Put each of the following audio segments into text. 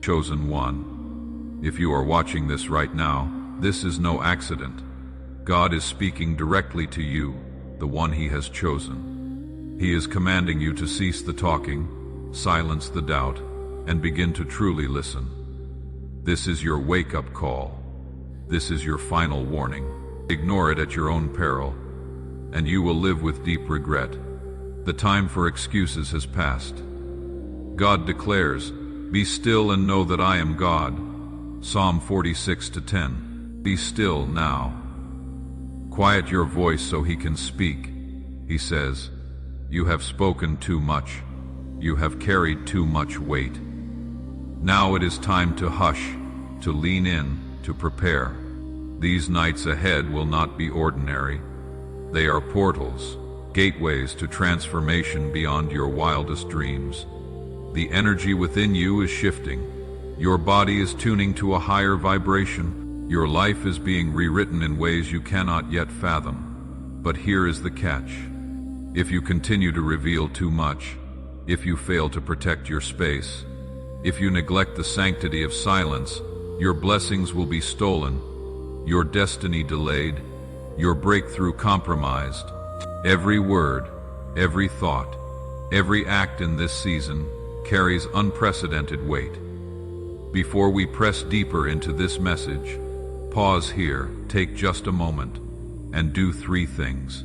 Chosen one. If you are watching this right now, this is no accident. God is speaking directly to you, the one He has chosen. He is commanding you to cease the talking, silence the doubt, and begin to truly listen. This is your wake-up call. This is your final warning. Ignore it at your own peril, and you will live with deep regret. The time for excuses has passed. God declares, "Be still and know that I am God." Psalm 46:10. Be still now. Quiet your voice so He can speak. He says, "You have spoken too much. You have carried too much weight. Now it is time to hush, to lean in, to prepare. These nights ahead will not be ordinary. They are portals, gateways to transformation beyond your wildest dreams. The energy within you is shifting. Your body is tuning to a higher vibration. Your life is being rewritten in ways you cannot yet fathom. But here is the catch. If you continue to reveal too much, if you fail to protect your space, if you neglect the sanctity of silence, your blessings will be stolen, your destiny delayed, your breakthrough compromised. Every word, every thought, every act in this season carries unprecedented weight. Before we press deeper into this message, pause here, take just a moment, and do 3 things.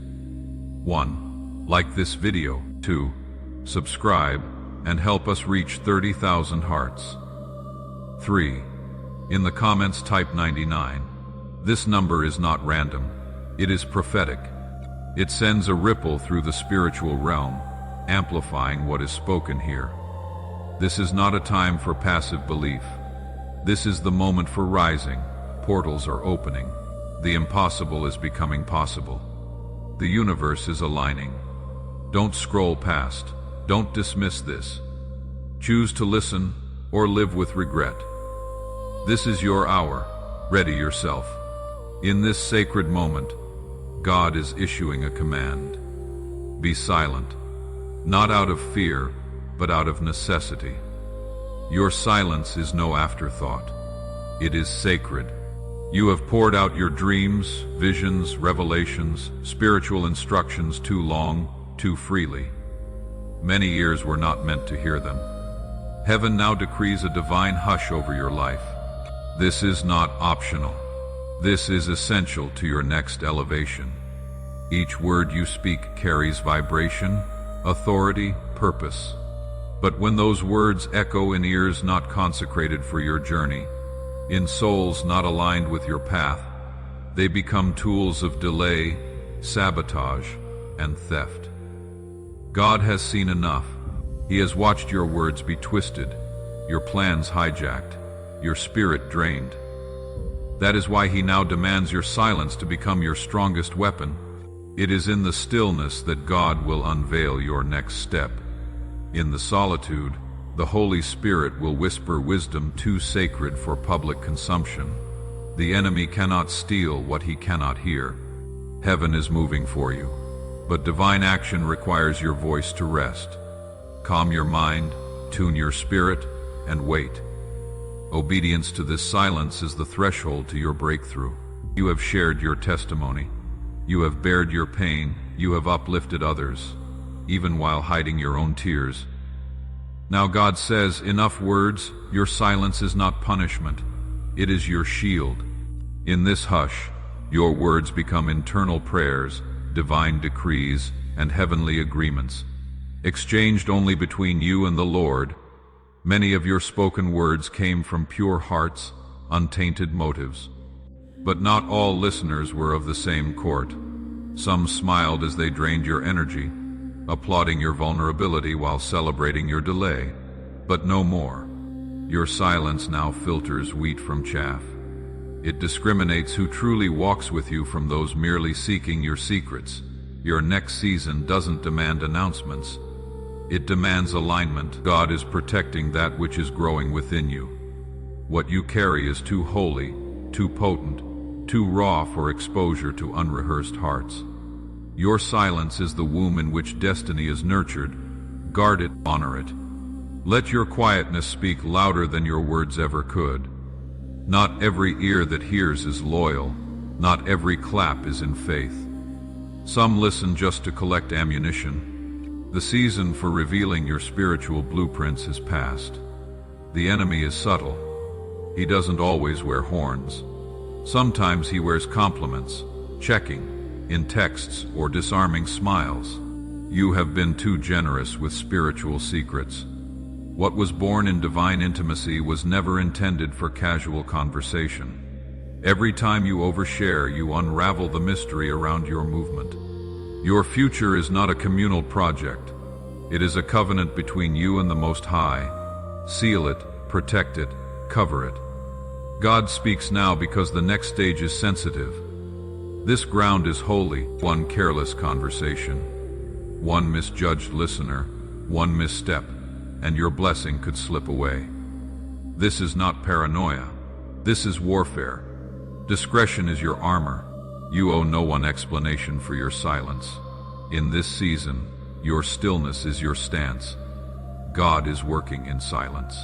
1. Like this video. 2. Subscribe and help us reach 30,000 hearts. 3. In the comments type 99. This number is not random. It is prophetic. It sends a ripple through the spiritual realm, amplifying what is spoken here. This is not a time for passive belief. This is the moment for rising. Portals are opening. The impossible is becoming possible. The universe is aligning. Don't scroll past. Don't dismiss this. Choose to listen or live with regret. This is your hour. Ready yourself. In this sacred moment, God is issuing a command. Be silent, not out of fear, but out of necessity. Your silence is no afterthought. It is sacred. You have poured out your dreams, visions, revelations, spiritual instructions too long, too freely. Many ears were not meant to hear them. Heaven now decrees a divine hush over your life. This is not optional. This is essential to your next elevation. Each word you speak carries vibration, authority, purpose. But when those words echo in ears not consecrated for your journey, in souls not aligned with your path, they become tools of delay, sabotage, and theft. God has seen enough. He has watched your words be twisted, your plans hijacked, your spirit drained. That is why He now demands your silence to become your strongest weapon. It is in the stillness that God will unveil your next step. In the solitude, the Holy Spirit will whisper wisdom too sacred for public consumption. The enemy cannot steal what he cannot hear. Heaven is moving for you, but divine action requires your voice to rest. Calm your mind, tune your spirit, and wait. Obedience to this silence is the threshold to your breakthrough. You have shared your testimony. You have bared your pain. You have uplifted others, even while hiding your own tears. Now God says, enough words. Your silence is not punishment. It is your shield. In this hush, your words become internal prayers, divine decrees, and heavenly agreements, exchanged only between you and the Lord. Many of your spoken words came from pure hearts, untainted motives. But not all listeners were of the same court. Some smiled as they drained your energy, applauding your vulnerability while celebrating your delay. But no more. Your silence now filters wheat from chaff. It discriminates who truly walks with you from those merely seeking your secrets. Your next season doesn't demand announcements. It demands alignment. God is protecting that which is growing within you. What you carry is too holy, too potent, too raw for exposure to unrehearsed hearts. Your silence is the womb in which destiny is nurtured. Guard it, honor it. Let your quietness speak louder than your words ever could. Not every ear that hears is loyal. Not every clap is in faith. Some listen just to collect ammunition. The season for revealing your spiritual blueprints is past. The enemy is subtle. He doesn't always wear horns. Sometimes he wears compliments, checking, in texts or disarming smiles. You have been too generous with spiritual secrets. What was born in divine intimacy was never intended for casual conversation. Every time you overshare, you unravel the mystery around your movement. Your future is not a communal project. It is a covenant between you and the Most High. Seal it, protect it, cover it. God speaks now because the next stage is sensitive. This ground is holy. One careless conversation, one misjudged listener, one misstep, and your blessing could slip away. This is not paranoia. This is warfare. Discretion is your armor. You owe no one explanation for your silence. In this season, your stillness is your stance. God is working in silence.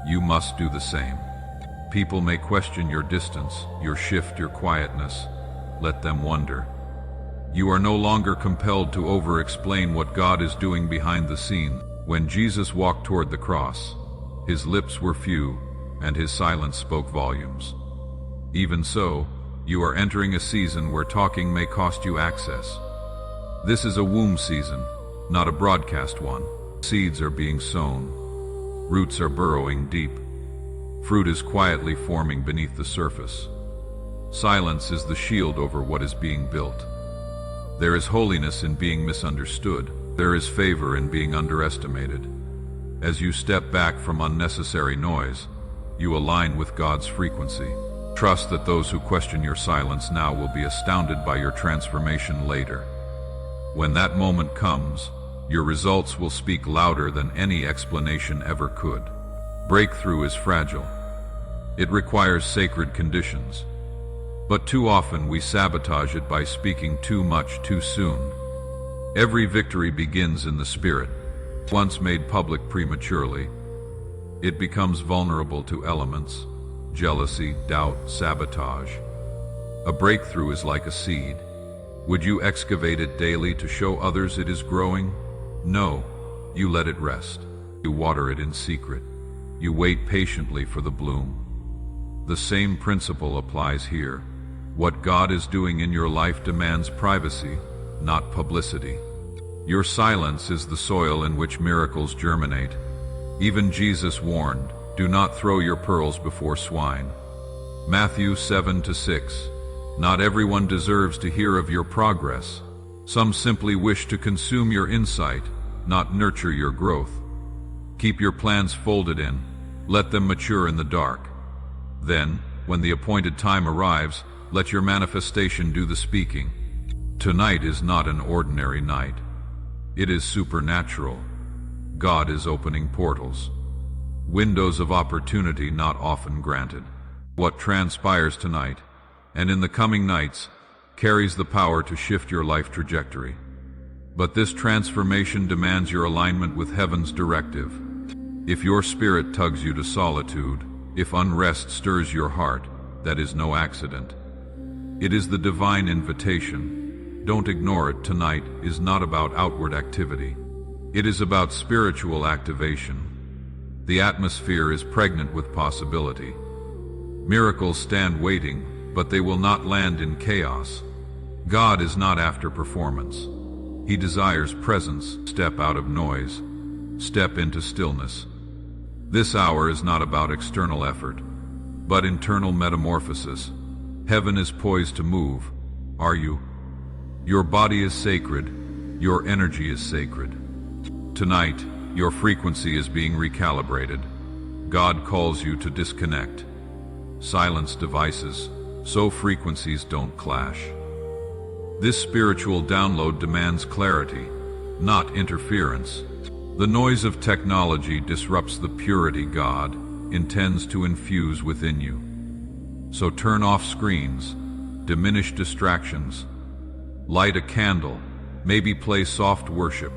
You must do the same. People may question your distance, your shift, your quietness. Let them wonder. You are no longer compelled to over-explain what God is doing behind the scenes. When Jesus walked toward the cross, his lips were few, and his silence spoke volumes. Even so, you are entering a season where talking may cost you access. This is a womb season, not a broadcast one. Seeds are being sown. Roots are burrowing deep. Fruit is quietly forming beneath the surface. Silence is the shield over what is being built. There is holiness in being misunderstood. There is favor in being underestimated. As you step back from unnecessary noise, you align with God's frequency. Trust that those who question your silence now will be astounded by your transformation later. When that moment comes, your results will speak louder than any explanation ever could. Breakthrough is fragile. It requires sacred conditions. But too often we sabotage it by speaking too much too soon. Every victory begins in the spirit. Once made public prematurely, it becomes vulnerable to elements, jealousy, doubt, sabotage. A breakthrough is like a seed. Would you excavate it daily to show others it is growing? No, you let it rest. You water it in secret. You wait patiently for the bloom. The same principle applies here. What God is doing in your life demands privacy, not publicity. Your silence is the soil in which miracles germinate. Even Jesus warned, "Do not throw your pearls before swine." Matthew 7-6. Not everyone deserves to hear of your progress. Some simply wish to consume your insight, not nurture your growth. Keep your plans folded in. Let them mature in the dark. Then, when the appointed time arrives, let your manifestation do the speaking. Tonight is not an ordinary night. It is supernatural. God is opening portals. Windows of opportunity not often granted. What transpires tonight, and in the coming nights, carries the power to shift your life trajectory. But this transformation demands your alignment with heaven's directive. If your spirit tugs you to solitude, if unrest stirs your heart, that is no accident. It is the divine invitation. Don't ignore it. Tonight is not about outward activity. It is about spiritual activation. The atmosphere is pregnant with possibility. Miracles stand waiting, but they will not land in chaos. God is not after performance. He desires presence. Step out of noise. Step into stillness. This hour is not about external effort, but internal metamorphosis. Heaven is poised to move. Are you? Your body is sacred. Your energy is sacred. Tonight, your frequency is being recalibrated. God calls you to disconnect. Silence devices, so frequencies don't clash. This spiritual download demands clarity, not interference. The noise of technology disrupts the purity God intends to infuse within you. So turn off screens, diminish distractions, light a candle, maybe play soft worship,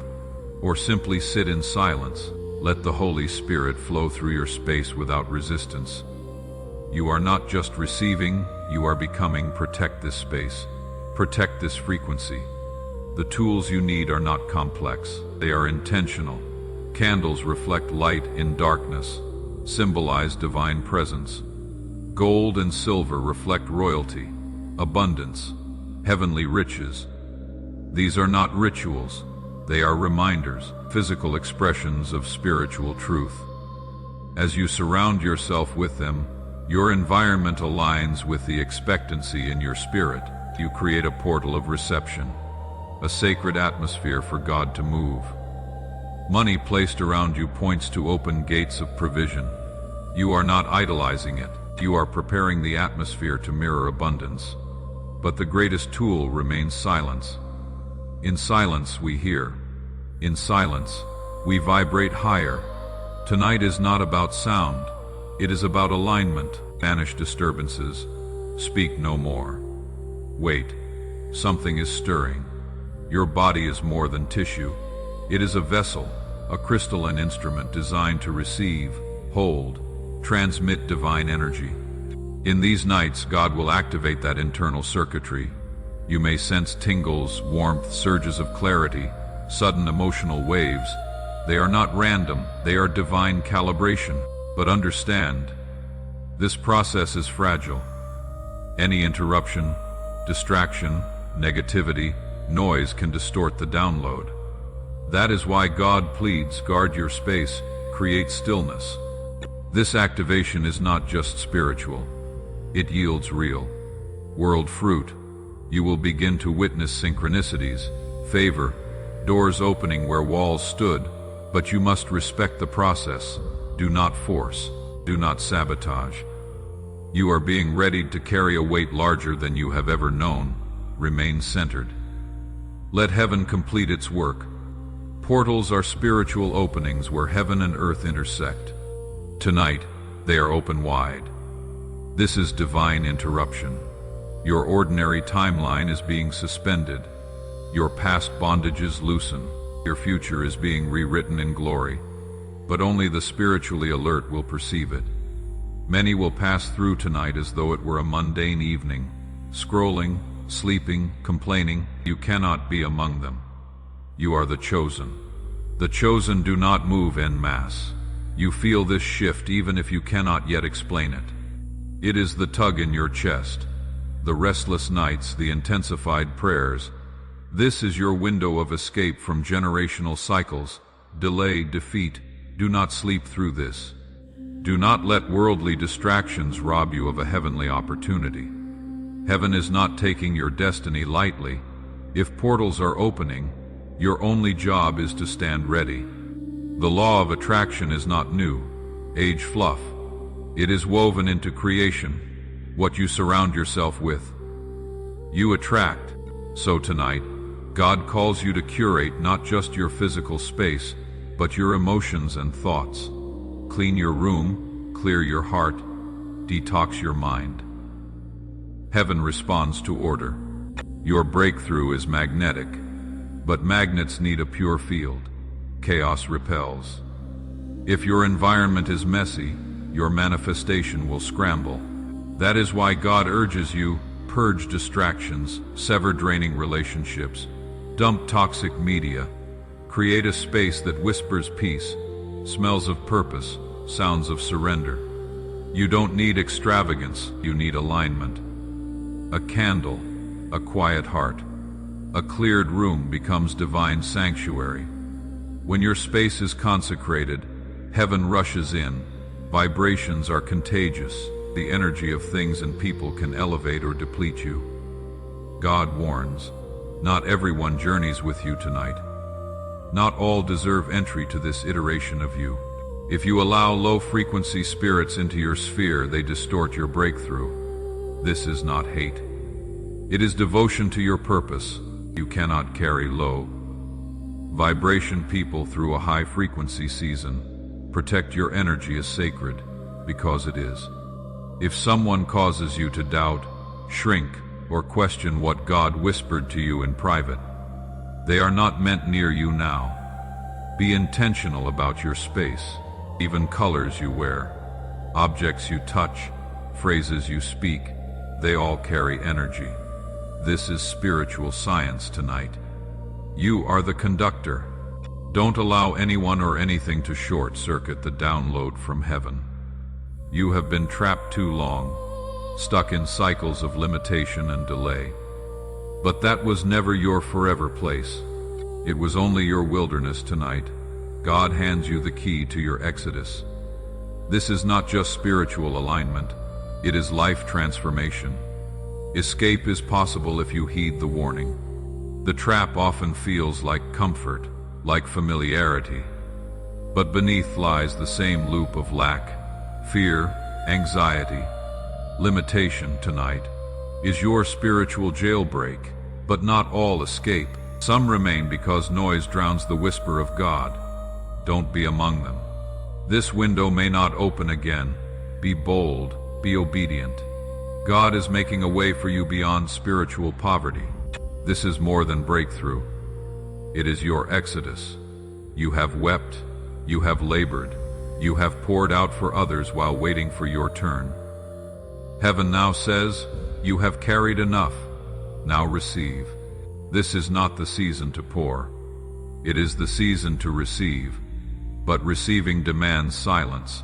or simply sit in silence. Let the Holy Spirit flow through your space without resistance. You are not just receiving, you are becoming. Protect this space. Protect this frequency. The tools you need are not complex. They are intentional. Candles reflect light in darkness, symbolize divine presence. Gold and silver reflect royalty, abundance, heavenly riches. These are not rituals. They are reminders, physical expressions of spiritual truth. As you surround yourself with them, your environment aligns with the expectancy in your spirit. You create a portal of reception, a sacred atmosphere for God to move. Money placed around you points to open gates of provision. You are not idolizing it. You are preparing the atmosphere to mirror abundance. But the greatest tool remains silence. In silence we hear. In silence we vibrate higher. Tonight is not about sound. It is about alignment. Banish disturbances. Speak no more. Wait. Something is stirring. Your body is more than tissue. It is a vessel, a crystalline instrument designed to receive, hold, transmit divine energy. In these nights, God will activate that internal circuitry. You may sense tingles, warmth, surges of clarity, sudden emotional waves. They are not random, they are divine calibration. But understand, this process is fragile. Any interruption, distraction, negativity, noise can distort the download. That is why God pleads, guard your space, create stillness. This activation is not just spiritual. It yields real world fruit. You will begin to witness synchronicities, favor, doors opening where walls stood, but you must respect the process. Do not force. Do not sabotage. You are being readied to carry a weight larger than you have ever known. Remain centered. Let heaven complete its work. Portals are spiritual openings where heaven and earth intersect. Tonight, they are open wide. This is divine interruption. Your ordinary timeline is being suspended. Your past bondages loosen. Your future is being rewritten in glory. But only the spiritually alert will perceive it. Many will pass through tonight as though it were a mundane evening, scrolling, sleeping, complaining. You cannot be among them. You are the chosen. The chosen do not move en masse. You feel this shift even if you cannot yet explain it. It is the tug in your chest, the restless nights, the intensified prayers. This is your window of escape from generational cycles, delay, defeat. Do not sleep through this. Do not let worldly distractions rob you of a heavenly opportunity. Heaven is not taking your destiny lightly. If portals are opening, your only job is to stand ready. The law of attraction is not new, age fluff. It is woven into creation, what you surround yourself with. You attract. So tonight, God calls you to curate not just your physical space, but your emotions and thoughts. Clean your room, clear your heart, detox your mind. Heaven responds to order. Your breakthrough is magnetic, but magnets need a pure field. Chaos repels. If your environment is messy, your manifestation will scramble. That is why God urges you, purge distractions, sever draining relationships, dump toxic media, create a space that whispers peace, smells of purpose, sounds of surrender. You don't need extravagance, you need alignment. A candle, a quiet heart, a cleared room becomes divine sanctuary. When your space is consecrated, heaven rushes in. Vibrations are contagious. The energy of things and people can elevate or deplete you. God warns, not everyone journeys with you tonight. Not all deserve entry to this iteration of you. If you allow low-frequency spirits into your sphere, they distort your breakthrough. This is not hate. It is devotion to your purpose. You cannot carry low vibration people through a high-frequency season. Protect your energy as sacred, because it is. If someone causes you to doubt, shrink, or question what God whispered to you in private, they are not meant near you now. Be intentional about your space, even colors you wear, objects you touch, phrases you speak, they all carry energy. This is spiritual science tonight. You are the conductor. Don't allow anyone or anything to short-circuit the download from heaven. You have been trapped too long, stuck in cycles of limitation and delay. But that was never your forever place. It was only your wilderness tonight. God hands you the key to your exodus. This is not just spiritual alignment, it is life transformation. Escape is possible if you heed the warning. The trap often feels like comfort, like familiarity. But beneath lies the same loop of lack, fear, anxiety, limitation. Tonight is your spiritual jailbreak, but not all escape. Some remain because noise drowns the whisper of God. Don't be among them. This window may not open again. Be bold, be obedient. God is making a way for you beyond spiritual poverty. This is more than breakthrough. It is your exodus. You have wept, you have labored, you have poured out for others while waiting for your turn. Heaven now says, you have carried enough. Now receive. This is not the season to pour. It is the season to receive. But receiving demands silence.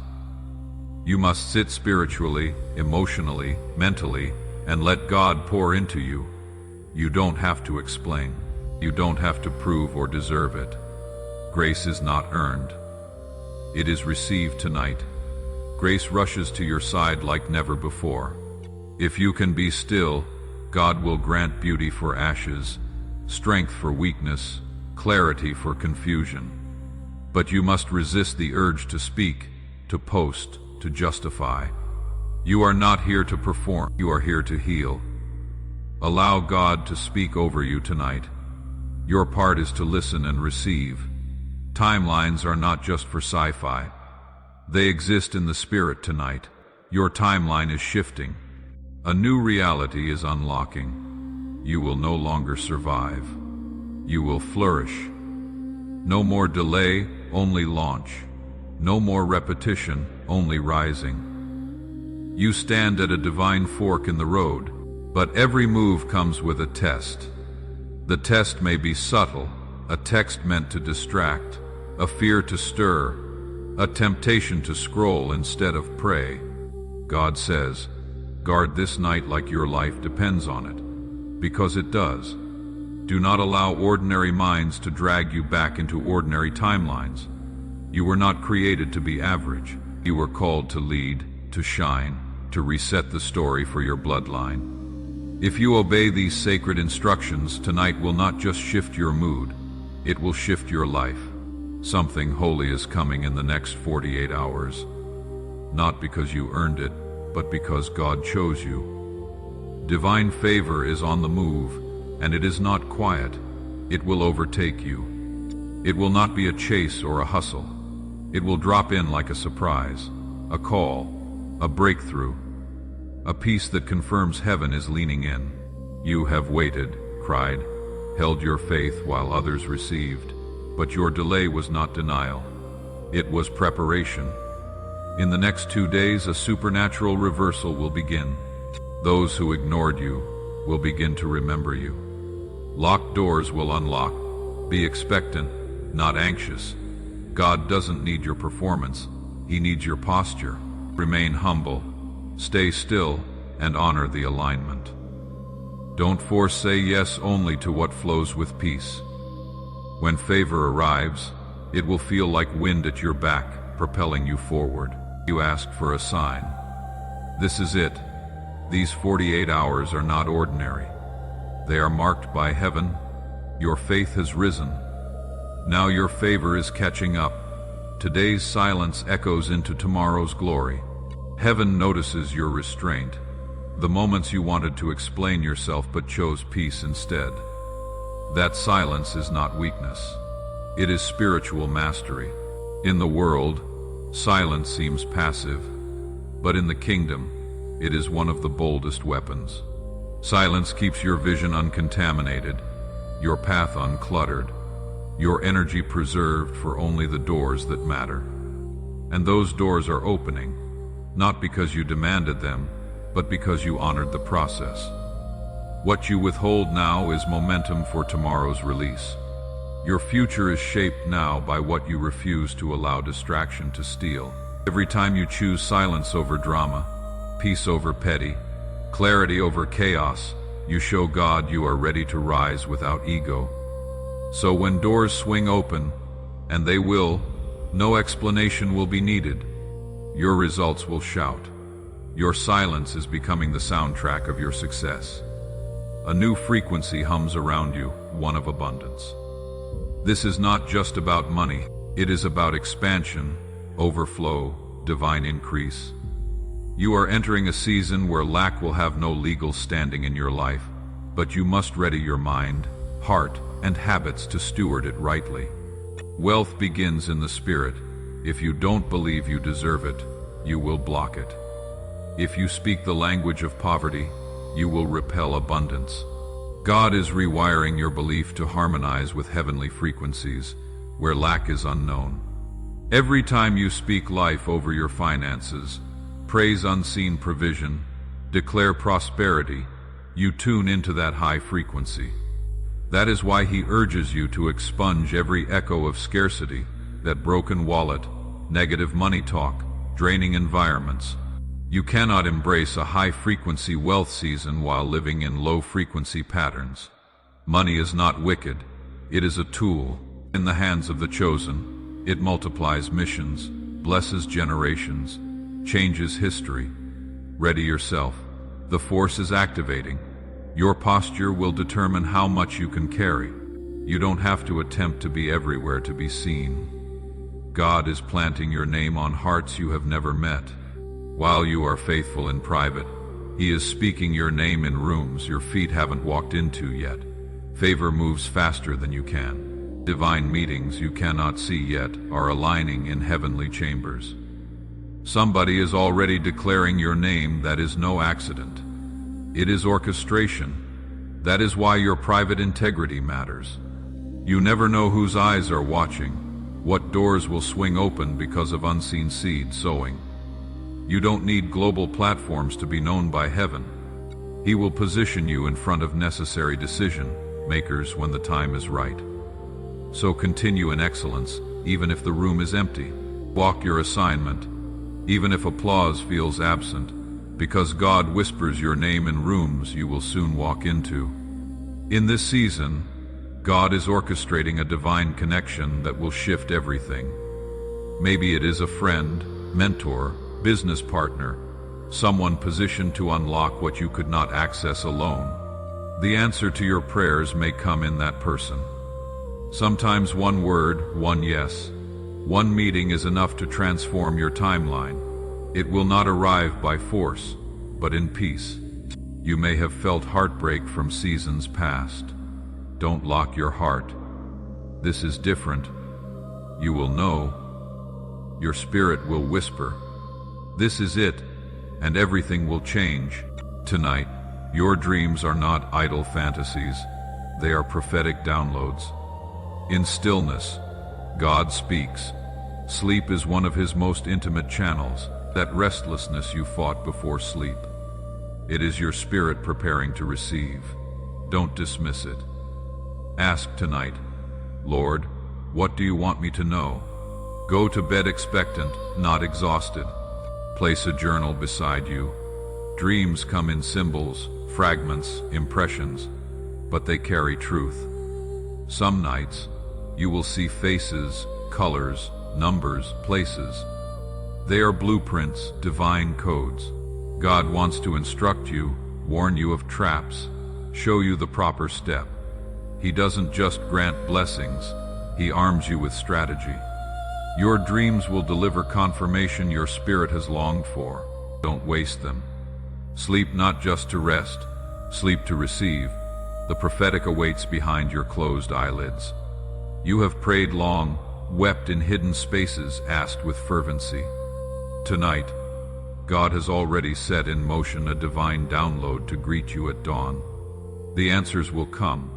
You must sit spiritually, emotionally, mentally, and let God pour into you. You don't have to explain. You don't have to prove or deserve it. Grace is not earned. It is received tonight. Grace rushes to your side like never before. If you can be still, God will grant beauty for ashes, strength for weakness, clarity for confusion. But you must resist the urge to speak, to post, to justify. You are not here to perform, you are here to heal. Allow God to speak over you tonight. Your part is to listen and receive. Timelines are not just for sci-fi. They exist in the spirit tonight. Your timeline is shifting. A new reality is unlocking. You will no longer survive. You will flourish. No more delay, only launch. No more repetition, only rising. You stand at a divine fork in the road, but every move comes with a test. The test may be subtle, a text meant to distract, a fear to stir, a temptation to scroll instead of pray. God says, guard this night like your life depends on it, because it does. Do not allow ordinary minds to drag you back into ordinary timelines. You were not created to be average. You were called to lead, to shine, to reset the story for your bloodline. If you obey these sacred instructions, tonight will not just shift your mood, it will shift your life. Something holy is coming in the next 48 hours. Not because you earned it, but because God chose you. Divine favor is on the move. And it is not quiet. It will overtake you. It will not be a chase or a hustle. It will drop in like a surprise, a call, a breakthrough, a peace that confirms heaven is leaning in. You have waited, cried, held your faith while others received, but your delay was not denial. It was preparation. In the next 2 days, a supernatural reversal will begin. Those who ignored you will begin to remember you. Locked doors will unlock. Be expectant, not anxious. God doesn't need your performance. He needs your posture. Remain humble. Stay still and honor the alignment. Don't force say yes only to what flows with peace. When favor arrives, it will feel like wind at your back, propelling you forward. You asked for a sign. This is it. These 48 hours are not ordinary. They are marked by heaven. Your faith has risen. Now your favor is catching up. Today's silence echoes into tomorrow's glory. Heaven notices your restraint, the moments you wanted to explain yourself but chose peace instead. That silence is not weakness. It is spiritual mastery. In the world, silence seems passive, but in the kingdom, it is one of the boldest weapons. Silence keeps your vision uncontaminated, your path uncluttered. your energy preserved for only the doors that matter. And those doors are opening, not because you demanded them, but because you honored the process. What you withhold now is momentum for tomorrow's release. Your future is shaped now by what you refuse to allow distraction to steal. Every time you choose silence over drama, peace over petty, clarity over chaos, you show God you are ready to rise without ego. So when doors swing open, and they will, no explanation will be needed. Your results will shout. Your silence is becoming the soundtrack of your success. A new frequency hums around you, one of abundance. This is not just about money. It is about expansion, overflow, divine increase. You are entering a season where lack will have no legal standing in your life, but you must ready your mind, heart, and habits to steward it rightly. Wealth begins in the spirit. If you don't believe you deserve it, you will block it. If you speak the language of poverty, you will repel abundance. God is rewiring your belief to harmonize with heavenly frequencies, where lack is unknown. Every time you speak life over your finances, praise unseen provision, declare prosperity, you tune into that high frequency. That is why He urges you to expunge every echo of scarcity, that broken wallet, negative money talk, draining environments. You cannot embrace a high-frequency wealth season while living in low-frequency patterns. Money is not wicked. It is a tool. In the hands of the chosen, it multiplies missions, blesses generations, changes history. Ready yourself. The force is activating. Your posture will determine how much you can carry. You don't have to attempt to be everywhere to be seen. God is planting your name on hearts you have never met. While you are faithful in private, He is speaking your name in rooms your feet haven't walked into yet. Favor moves faster than you can. Divine meetings you cannot see yet are aligning in heavenly chambers. Somebody is already declaring your name. That is no accident. It is orchestration. That is why your private integrity matters. You never know whose eyes are watching, what doors will swing open because of unseen seed sowing. You don't need global platforms to be known by heaven. He will position you in front of necessary decision makers when the time is right. So continue in excellence, even if the room is empty. Walk your assignment, even if applause feels absent, because God whispers your name in rooms you will soon walk into. In this season, God is orchestrating a divine connection that will shift everything. Maybe it is a friend, mentor, business partner, someone positioned to unlock what you could not access alone. The answer to your prayers may come in that person. Sometimes one word, one yes, one meeting is enough to transform your timeline. It will not arrive by force, but in peace. You may have felt heartbreak from seasons past. Don't lock your heart. This is different. You will know. Your spirit will whisper. This is it, and everything will change. Tonight, your dreams are not idle fantasies. They are prophetic downloads. In stillness, God speaks. Sleep is one of His most intimate channels, that restlessness you fought before sleep. It is your spirit preparing to receive. Don't dismiss it. Ask tonight, Lord, what do you want me to know? Go to bed expectant, not exhausted. Place a journal beside you. Dreams come in symbols, fragments, impressions, but they carry truth. Some nights, you will see faces, colors, numbers, places. They are blueprints, divine codes. God wants to instruct you, warn you of traps, show you the proper step. He doesn't just grant blessings, He arms you with strategy. Your dreams will deliver confirmation your spirit has longed for. Don't waste them. Sleep not just to rest, sleep to receive. The prophetic awaits behind your closed eyelids. You have prayed long, wept in hidden spaces, asked with fervency. Tonight, God has already set in motion a divine download to greet you at dawn. The answers will come,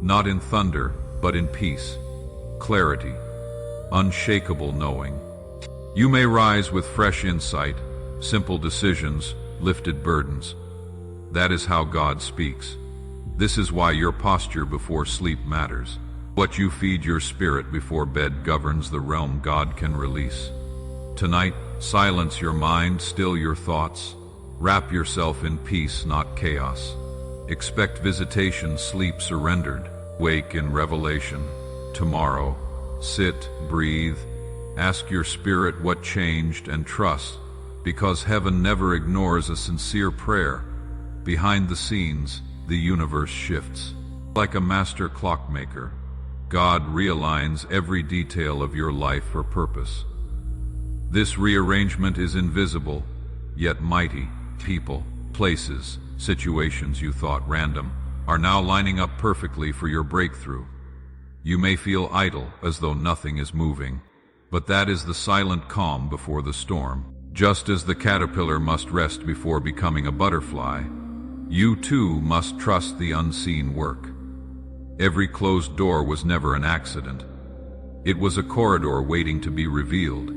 not in thunder, but in peace. clarity, unshakable knowing. You may rise with fresh insight, simple decisions, lifted burdens. That is how God speaks. This is why your posture before sleep matters. What you feed your spirit before bed governs the realm God can release. Tonight, silence your mind, still your thoughts. Wrap yourself in peace, not chaos. Expect visitation, sleep surrendered. Wake in revelation. Tomorrow, sit, breathe. Ask your spirit what changed and trust, because heaven never ignores a sincere prayer. Behind the scenes, the universe shifts. Like a master clockmaker, God realigns every detail of your life for purpose. This rearrangement is invisible, yet mighty. People, places, situations you thought random are now lining up perfectly for your breakthrough. You may feel idle, as though nothing is moving, but that is the silent calm before the storm. Just as the caterpillar must rest before becoming a butterfly, you too must trust the unseen work. Every closed door was never an accident. It was a corridor waiting to be revealed.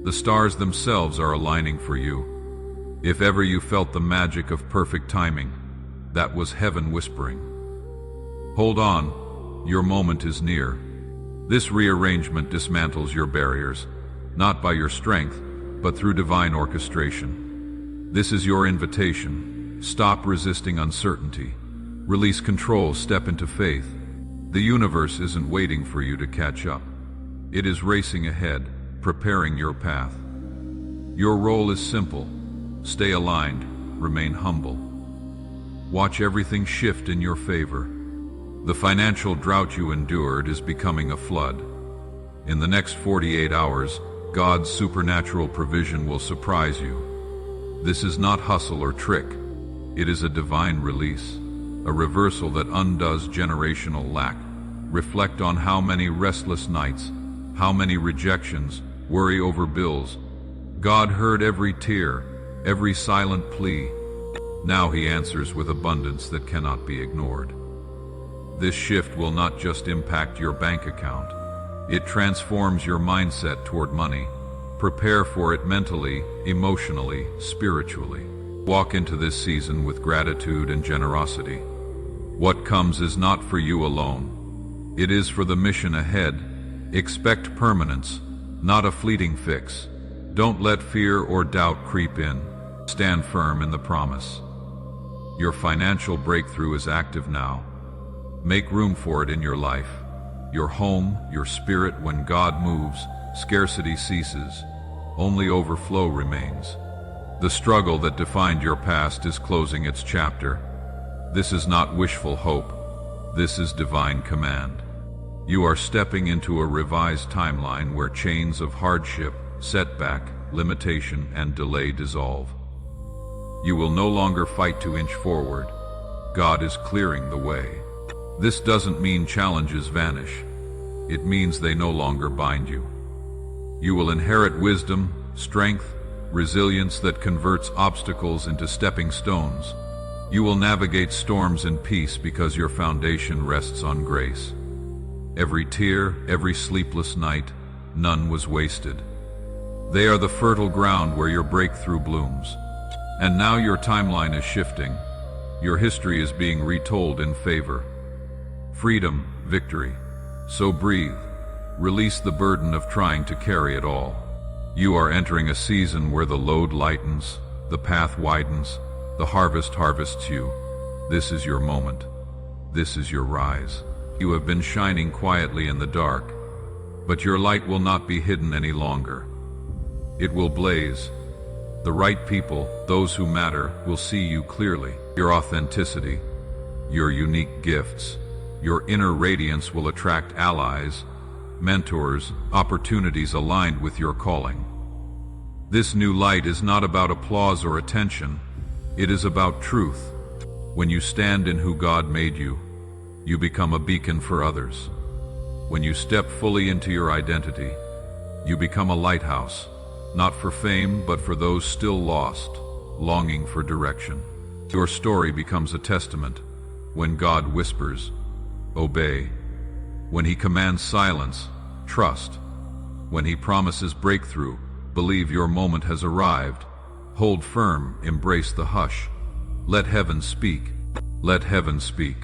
The stars themselves are aligning for you. If ever you felt the magic of perfect timing, that was heaven whispering. Hold on, your moment is near. This rearrangement dismantles your barriers, not by your strength, but through divine orchestration. This is your invitation. Stop resisting uncertainty. Release control, step into faith. The universe isn't waiting for you to catch up. It is racing ahead, preparing your path. Your role is simple. Stay aligned, remain humble. Watch everything shift in your favor. The financial drought you endured is becoming a flood. In the next 48 hours, God's supernatural provision will surprise you. This is not hustle or trick. It is a divine release, a reversal that undoes generational lack. Reflect on how many restless nights, how many rejections, worry over bills. God heard every tear, every silent plea. Now he answers with abundance that cannot be ignored. This shift will not just impact your bank account. It transforms your mindset toward money. Prepare for it mentally, emotionally, spiritually. Walk into this season with gratitude and generosity. What comes is not for you alone. It is for the mission ahead. Expect permanence, not a fleeting fix. Don't let fear or doubt creep in. Stand firm in the promise. Your financial breakthrough is active now. Make room for it in your life. Your home, your spirit. When God moves, scarcity ceases. Only overflow remains. The struggle that defined your past is closing its chapter. This is not wishful hope. This is divine command. You are stepping into a revised timeline where chains of hardship, setback, limitation, and delay dissolve. You will no longer fight to inch forward. God is clearing the way. This doesn't mean challenges vanish. It means they no longer bind you. You will inherit wisdom, strength, resilience that converts obstacles into stepping stones. You will navigate storms in peace because your foundation rests on grace. Every tear, every sleepless night, none was wasted. They are the fertile ground where your breakthrough blooms. And now your timeline is shifting. Your history is being retold in favor. Freedom, victory. So breathe. Release the burden of trying to carry it all. You are entering a season where the load lightens, the path widens, the harvest harvests you. This is your moment. This is your rise. You have been shining quietly in the dark, but your light will not be hidden any longer. It will blaze. The right people, those who matter, will see you clearly. Your authenticity, your unique gifts, your inner radiance will attract allies, mentors, opportunities aligned with your calling. This new light is not about applause or attention. It is about truth. When you stand in who God made you, you become a beacon for others. When you step fully into your identity, you become a lighthouse, not for fame, but for those still lost, longing for direction. Your story becomes a testament. When God whispers, obey. When he commands silence, trust. When He promises breakthrough, believe your moment has arrived. Hold firm, embrace the hush. Let heaven speak. Let heaven speak.